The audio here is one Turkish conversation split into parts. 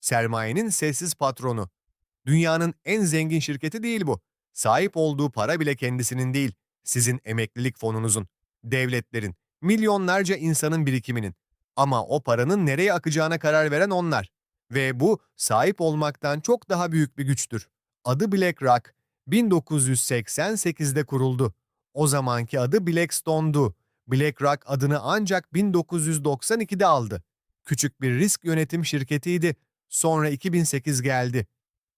Sermayenin sessiz patronu. Dünyanın en zengin şirketi değil bu. Sahip olduğu para bile kendisinin değil, sizin emeklilik fonunuzun, devletlerin, milyonlarca insanın birikiminin. Ama o paranın nereye akacağına karar veren onlar. Ve bu sahip olmaktan çok daha büyük bir güçtür. Adı BlackRock, 1988'de kuruldu. O zamanki adı Blackstone'du. BlackRock adını ancak 1992'de aldı. Küçük bir risk yönetim şirketiydi. Sonra 2008 geldi.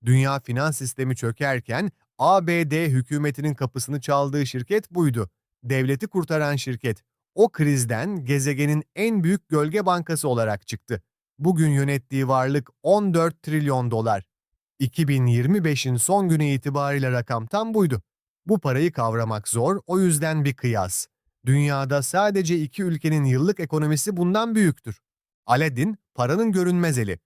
Dünya finans sistemi çökerken ABD hükümetinin kapısını çaldığı şirket buydu. Devleti kurtaran şirket. O krizden gezegenin en büyük gölge bankası olarak çıktı. Bugün yönettiği varlık 14 trilyon dolar. 2025'in son günü itibariyle rakam tam buydu. Bu parayı kavramak zor, o yüzden bir kıyas. Dünyada sadece iki ülkenin yıllık ekonomisi bundan büyüktür. Aladdin, paranın görünmez eli.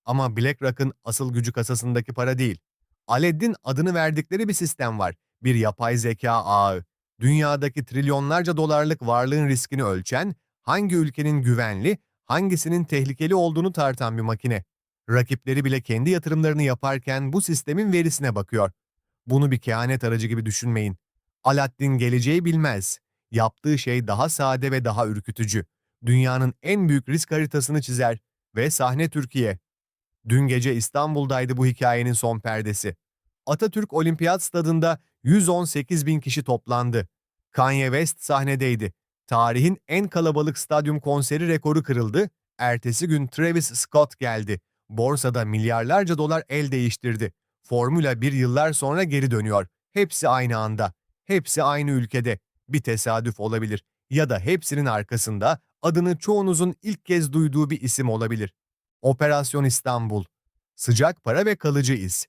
Ama BlackRock'ın asıl gücü kasasındaki para değil. Aladdin adını verdikleri bir sistem var. Bir yapay zeka ağı. Dünyadaki trilyonlarca dolarlık varlığın riskini ölçen, hangi ülkenin güvenli, hangisinin tehlikeli olduğunu tartan bir makine. Rakipleri bile kendi yatırımlarını yaparken bu sistemin verisine bakıyor. Bunu bir kehanet aracı gibi düşünmeyin. Aladdin geleceği bilmez. Yaptığı şey daha sade ve daha ürkütücü. Dünyanın en büyük risk haritasını çizer ve sahne Türkiye. Dün gece İstanbul'daydı bu hikayenin son perdesi. Atatürk Olimpiyat Stadında 118 bin kişi toplandı. Kanye West sahnedeydi. Tarihin en kalabalık stadyum konseri rekoru kırıldı. Ertesi gün Travis Scott geldi. Borsada milyarlarca dolar el değiştirdi. Formula 1 yıllar sonra geri dönüyor. Hepsi aynı anda. Hepsi aynı ülkede. Bir tesadüf olabilir. Ya da hepsinin arkasında adını çoğunuzun ilk kez duyduğu bir isim olabilir. Operasyon İstanbul. Sıcak para ve kalıcı iz.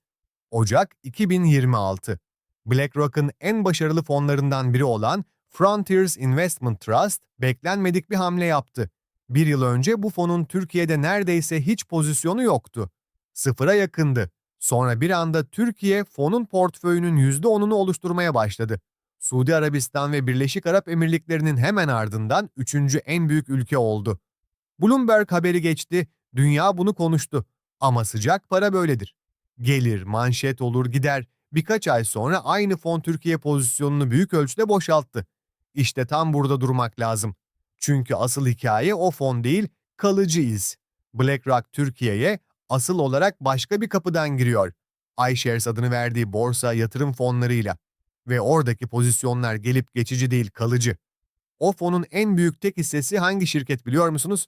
Ocak 2026. BlackRock'ın en başarılı fonlarından biri olan Frontiers Investment Trust beklenmedik bir hamle yaptı. Bir yıl önce bu fonun Türkiye'de neredeyse hiç pozisyonu yoktu. Sıfıra yakındı. Sonra bir anda Türkiye fonun portföyünün %10'unu oluşturmaya başladı. Suudi Arabistan ve Birleşik Arap Emirlikleri'nin hemen ardından üçüncü en büyük ülke oldu. Bloomberg haberi geçti, dünya bunu konuştu. Ama sıcak para böyledir. Gelir, manşet olur, gider. Birkaç ay sonra aynı fon Türkiye pozisyonunu büyük ölçüde boşalttı. İşte tam burada durmak lazım. Çünkü asıl hikaye o fon değil, kalıcı iz. BlackRock Türkiye'ye asıl olarak başka bir kapıdan giriyor. iShares adını verdiği borsa yatırım fonlarıyla. Ve oradaki pozisyonlar gelip geçici değil, kalıcı. O fonun en büyük tek hissesi hangi şirket biliyor musunuz?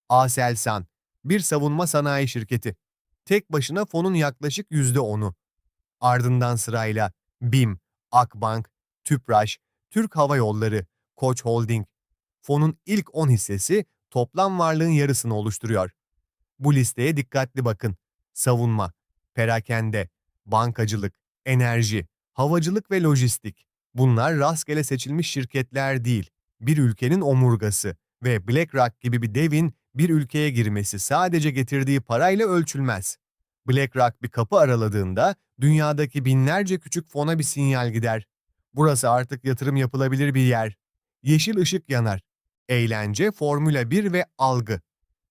Aselsan, bir savunma sanayi şirketi. Tek başına fonun yaklaşık %10'u. Ardından sırayla BİM, Akbank, Tüpraş, Türk Hava Yolları, Koç Holding. Fonun ilk 10 hissesi toplam varlığın yarısını oluşturuyor. Bu listeye dikkatli bakın. Savunma, perakende, bankacılık, enerji, havacılık ve lojistik. Bunlar rastgele seçilmiş şirketler değil. Bir ülkenin omurgası ve BlackRock gibi bir devin bir ülkeye girmesi sadece getirdiği parayla ölçülmez. BlackRock bir kapı araladığında dünyadaki binlerce küçük fona bir sinyal gider. Burası artık yatırım yapılabilir bir yer. Yeşil ışık yanar. Eğlence, Formula 1 ve algı.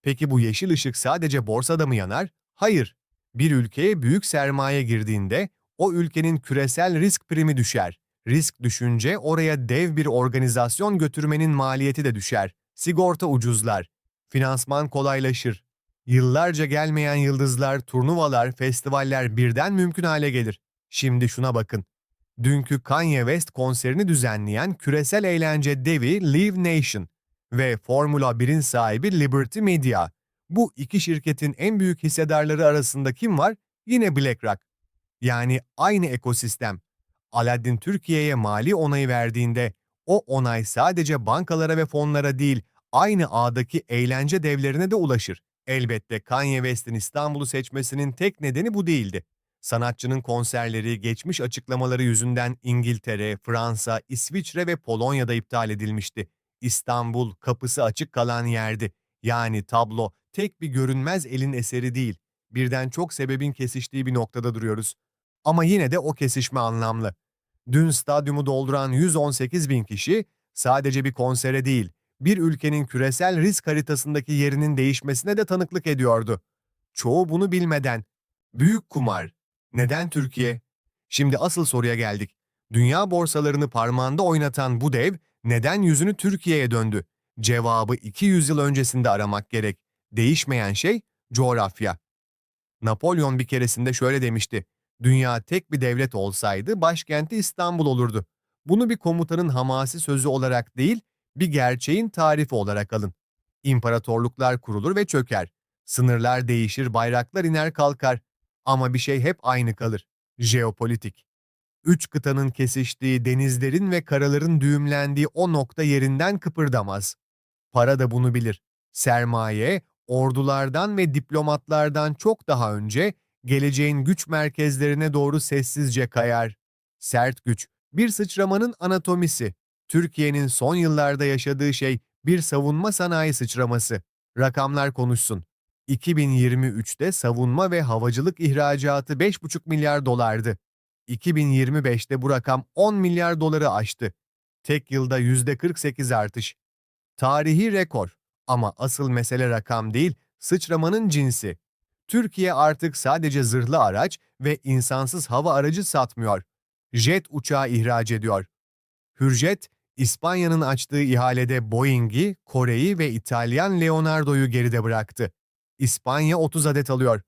Peki bu yeşil ışık sadece borsada mı yanar? Hayır. Bir ülkeye büyük sermaye girdiğinde o ülkenin küresel risk primi düşer. Risk düşünce oraya dev bir organizasyon götürmenin maliyeti de düşer. Sigorta ucuzlar. Finansman kolaylaşır. Yıllarca gelmeyen yıldızlar, turnuvalar, festivaller birden mümkün hale gelir. Şimdi şuna bakın. Dünkü Kanye West konserini düzenleyen küresel eğlence devi Live Nation ve Formula 1'in sahibi Liberty Media. Bu iki şirketin en büyük hissedarları arasında kim var? Yine BlackRock. Yani aynı ekosistem. Aladdin Türkiye'ye mali onayı verdiğinde o onay sadece bankalara ve fonlara değil, aynı ağdaki eğlence devlerine de ulaşır. Elbette Kanye West'in İstanbul'u seçmesinin tek nedeni bu değildi. Sanatçının konserleri geçmiş açıklamaları yüzünden İngiltere, Fransa, İsviçre ve Polonya'da iptal edilmişti. İstanbul kapısı açık kalan yerdi. Yani tablo tek bir görünmez elin eseri değil. Birden çok sebebin kesiştiği bir noktada duruyoruz. Ama yine de o kesişme anlamlı. Dün stadyumu dolduran 118 bin kişi sadece bir konsere değil, bir ülkenin küresel risk haritasındaki yerinin değişmesine de tanıklık ediyordu. Çoğu bunu bilmeden. Büyük kumar. Neden Türkiye? Şimdi asıl soruya geldik. Dünya borsalarını parmağında oynatan bu dev neden yüzünü Türkiye'ye döndü? Cevabı 200 yıl öncesinde aramak gerek. Değişmeyen şey coğrafya. Napolyon bir keresinde şöyle demişti. Dünya tek bir devlet olsaydı başkenti İstanbul olurdu. Bunu bir komutanın hamasi sözü olarak değil, bir gerçeğin tarifi olarak alın. İmparatorluklar kurulur ve çöker. Sınırlar değişir, bayraklar iner kalkar. Ama bir şey hep aynı kalır. Jeopolitik. Üç kıtanın kesiştiği, denizlerin ve karaların düğümlendiği o nokta yerinden kıpırdamaz. Para da bunu bilir. Sermaye, ordulardan ve diplomatlardan çok daha önce geleceğin güç merkezlerine doğru sessizce kayar. Sert güç, bir sıçramanın anatomisi. Türkiye'nin son yıllarda yaşadığı şey bir savunma sanayi sıçraması. Rakamlar konuşsun. 2023'te savunma ve havacılık ihracatı 5,5 milyar dolardı. 2025'te bu rakam 10 milyar doları aştı. Tek yılda %48 artış. Tarihi rekor. Ama asıl mesele rakam değil, sıçramanın cinsi. Türkiye artık sadece zırhlı araç ve insansız hava aracı satmıyor. Jet uçağı ihraç ediyor. Hürjet, İspanya'nın açtığı ihalede Boeing'i, Kore'yi ve İtalyan Leonardo'yu geride bıraktı. İspanya 30 adet alıyor.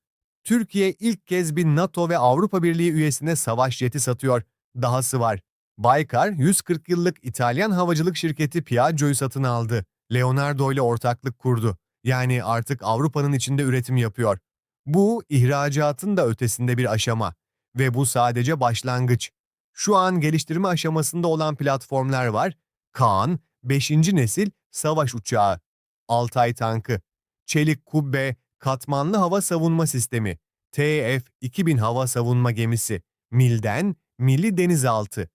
Türkiye ilk kez bir NATO ve Avrupa Birliği üyesine savaş jeti satıyor. Dahası var. Baykar, 140 yıllık İtalyan havacılık şirketi Piaggio'yu satın aldı. Leonardo ile ortaklık kurdu. Yani artık Avrupa'nın içinde üretim yapıyor. Bu, ihracatın da ötesinde bir aşama. Ve bu sadece başlangıç. Şu an geliştirme aşamasında olan platformlar var. Kaan, 5. nesil savaş uçağı, Altay tankı, Çelik Kubbe katmanlı hava savunma sistemi, TF-2000 hava savunma gemisi, Mil'den Milli Denizaltı.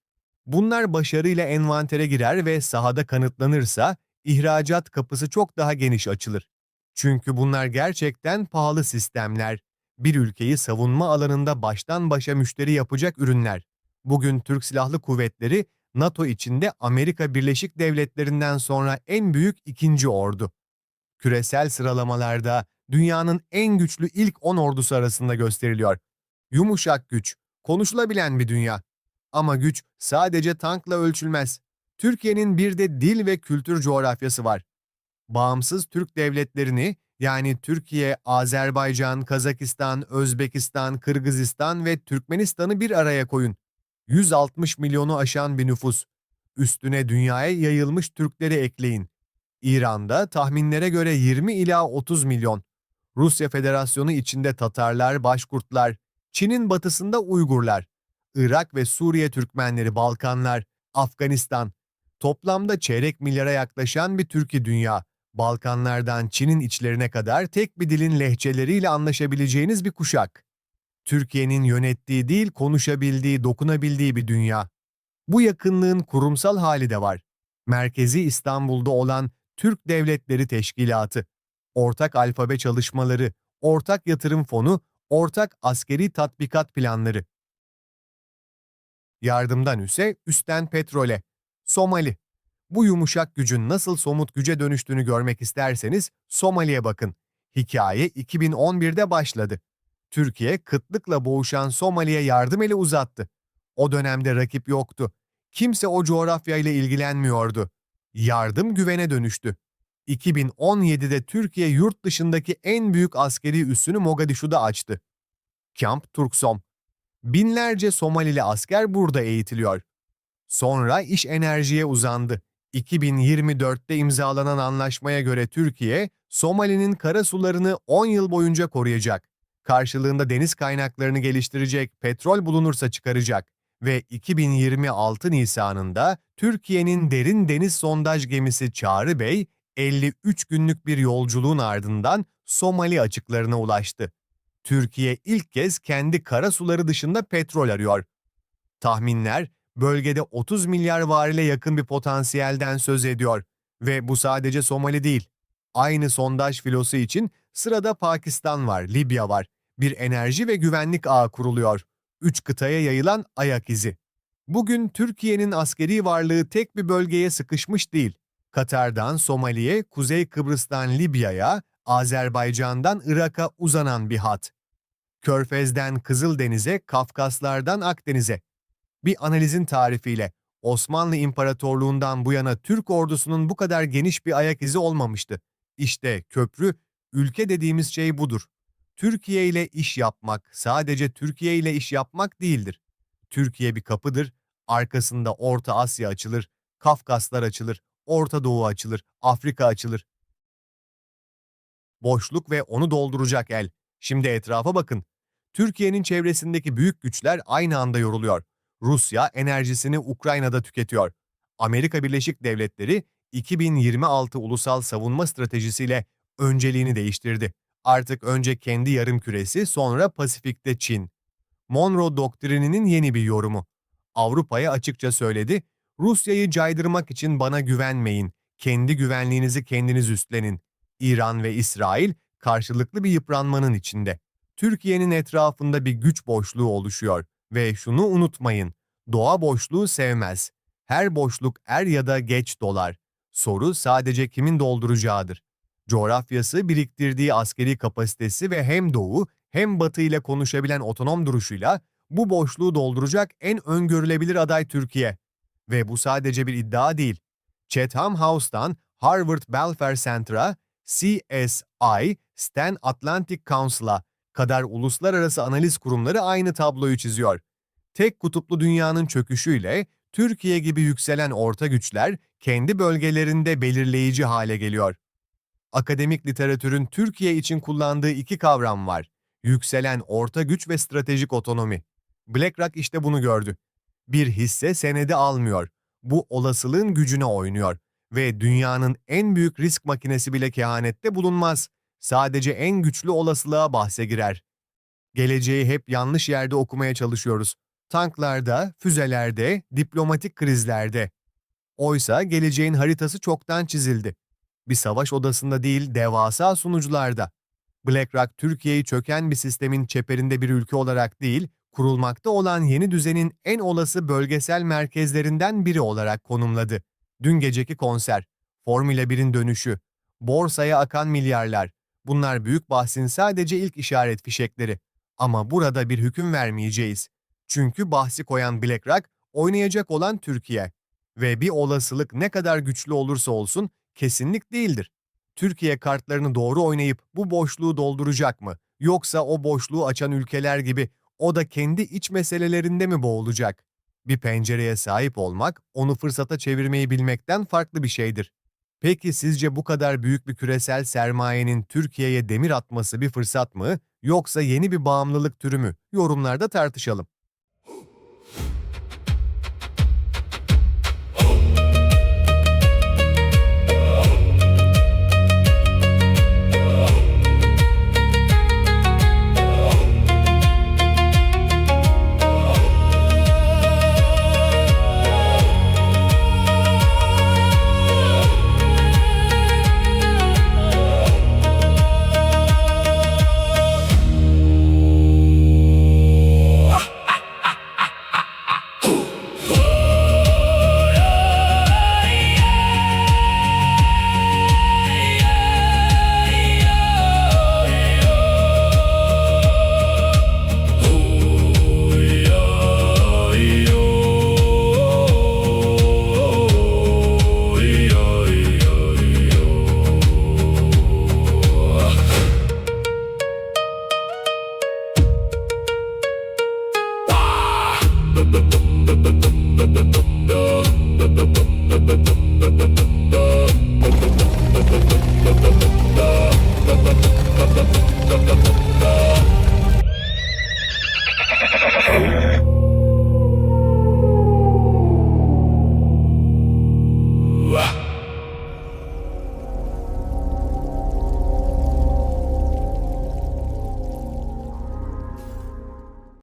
Bunlar başarıyla envantere girer ve sahada kanıtlanırsa ihracat kapısı çok daha geniş açılır. Çünkü bunlar gerçekten pahalı sistemler. Bir ülkeyi savunma alanında baştan başa müşteri yapacak ürünler. Bugün Türk Silahlı Kuvvetleri, NATO içinde Amerika Birleşik Devletleri'nden sonra en büyük ikinci ordu. Küresel sıralamalarda dünyanın en güçlü ilk 10 ordusu arasında gösteriliyor. Yumuşak güç, konuşulabilen bir dünya. Ama güç sadece tankla ölçülmez. Türkiye'nin bir de dil ve kültür coğrafyası var. Bağımsız Türk devletlerini, yani Türkiye, Azerbaycan, Kazakistan, Özbekistan, Kırgızistan ve Türkmenistan'ı bir araya koyun. 160 milyonu aşan bir nüfus. Üstüne dünyaya yayılmış Türkleri ekleyin. İran'da tahminlere göre 20 ila 30 milyon. Rusya Federasyonu içinde Tatarlar, Başkurtlar, Çin'in batısında Uygurlar, Irak ve Suriye Türkmenleri, Balkanlar, Afganistan. Toplamda çeyrek milyara yaklaşan bir Türkiye dünya. Balkanlardan Çin'in içlerine kadar tek bir dilin lehçeleriyle anlaşabileceğiniz bir kuşak. Türkiye'nin yönettiği değil, konuşabildiği, dokunabildiği bir dünya. Bu yakınlığın kurumsal hali de var. Merkezi İstanbul'da olan Türk Devletleri Teşkilatı, ortak alfabe çalışmaları, ortak yatırım fonu, ortak askeri tatbikat planları. Yardımdan üse, üstten petrole. Somali. Bu yumuşak gücün nasıl somut güce dönüştüğünü görmek isterseniz Somali'ye bakın. Hikaye 2011'de başladı. Türkiye kıtlıkla boğuşan Somali'ye yardım eli uzattı. O dönemde rakip yoktu. Kimse o coğrafyayla ilgilenmiyordu. Yardım güvene dönüştü. 2017'de Türkiye yurt dışındaki en büyük askeri üssünü Mogadishu'da açtı. Camp Turksom. Binlerce Somalili asker burada eğitiliyor. Sonra iş enerjiye uzandı. 2024'te imzalanan anlaşmaya göre Türkiye, Somali'nin kara sularını 10 yıl boyunca koruyacak. Karşılığında deniz kaynaklarını geliştirecek, petrol bulunursa çıkaracak ve 2026 Nisan'ında Türkiye'nin derin deniz sondaj gemisi Çağrı Bey, 53 günlük bir yolculuğun ardından Somali açıklarına ulaştı. Türkiye ilk kez kendi kara suları dışında petrol arıyor. Tahminler, bölgede 30 milyar varile yakın bir potansiyelden söz ediyor ve bu sadece Somali değil. Aynı sondaj filosu için sırada Pakistan var, Libya var. Bir enerji ve güvenlik ağı kuruluyor. 3 kıtaya yayılan ayak izi. Bugün Türkiye'nin askeri varlığı tek bir bölgeye sıkışmış değil. Katar'dan Somali'ye, Kuzey Kıbrıs'tan Libya'ya, Azerbaycan'dan Irak'a uzanan bir hat. Körfez'den Kızıldeniz'e, Kafkaslardan Akdeniz'e. Bir analizin tarifiyle Osmanlı İmparatorluğundan bu yana Türk ordusunun bu kadar geniş bir ayak izi olmamıştı. İşte köprü, ülke dediğimiz şey budur. Türkiye ile iş yapmak sadece Türkiye ile iş yapmak değildir. Türkiye bir kapıdır, arkasında Orta Asya açılır, Kafkaslar açılır, Orta Doğu açılır, Afrika açılır. Boşluk ve onu dolduracak el. Şimdi etrafa bakın. Türkiye'nin çevresindeki büyük güçler aynı anda yoruluyor. Rusya enerjisini Ukrayna'da tüketiyor. Amerika Birleşik Devletleri 2026 Ulusal Savunma Stratejisiyle önceliğini değiştirdi. Artık önce kendi yarımküresi, sonra Pasifik'te Çin. Monroe Doktrininin yeni bir yorumu. Avrupa'ya açıkça söyledi, Rusya'yı caydırmak için bana güvenmeyin, kendi güvenliğinizi kendiniz üstlenin. İran ve İsrail karşılıklı bir yıpranmanın içinde. Türkiye'nin etrafında bir güç boşluğu oluşuyor ve şunu unutmayın, doğa boşluğu sevmez. Her boşluk er ya da geç dolar. Soru sadece kimin dolduracağıdır. Coğrafyası, biriktirdiği askeri kapasitesi ve hem doğu hem batı ile konuşabilen otonom duruşuyla bu boşluğu dolduracak en öngörülebilir aday Türkiye. Ve bu sadece bir iddia değil. Chatham House'tan Harvard Belfer Center'a, CSI, Stan Atlantic Council'a kadar uluslararası analiz kurumları aynı tabloyu çiziyor. Tek kutuplu dünyanın çöküşüyle Türkiye gibi yükselen orta güçler kendi bölgelerinde belirleyici hale geliyor. Akademik literatürün Türkiye için kullandığı iki kavram var. Yükselen orta güç ve stratejik otonomi. BlackRock işte bunu gördü. Bir hisse senedi almıyor. Bu olasılığın gücüne oynuyor. Ve dünyanın en büyük risk makinesi bile kehanette bulunmaz. Sadece en güçlü olasılığa bahse girer. Geleceği hep yanlış yerde okumaya çalışıyoruz. Tanklarda, füzelerde, diplomatik krizlerde. Oysa geleceğin haritası çoktan çizildi. Bir savaş odasında değil, devasa sunucularda. BlackRock, Türkiye'yi çöken bir sistemin çeperinde bir ülke olarak değil, kurulmakta olan yeni düzenin en olası bölgesel merkezlerinden biri olarak konumladı. Dün geceki konser, Formula 1'in dönüşü, borsaya akan milyarlar, bunlar büyük bahsin sadece ilk işaret fişekleri. Ama burada bir hüküm vermeyeceğiz. Çünkü bahsi koyan BlackRock, oynayacak olan Türkiye. Ve bir olasılık ne kadar güçlü olursa olsun, kesinlik değildir. Türkiye kartlarını doğru oynayıp bu boşluğu dolduracak mı? Yoksa o boşluğu açan ülkeler gibi o da kendi iç meselelerinde mi boğulacak? Bir pencereye sahip olmak, onu fırsata çevirmeyi bilmekten farklı bir şeydir. Peki sizce bu kadar büyük bir küresel sermayenin Türkiye'ye demir atması bir fırsat mı, yoksa yeni bir bağımlılık türü mü? Yorumlarda tartışalım. Ba ba ba ba ba ba ba ba ba ba ba ba ba ba ba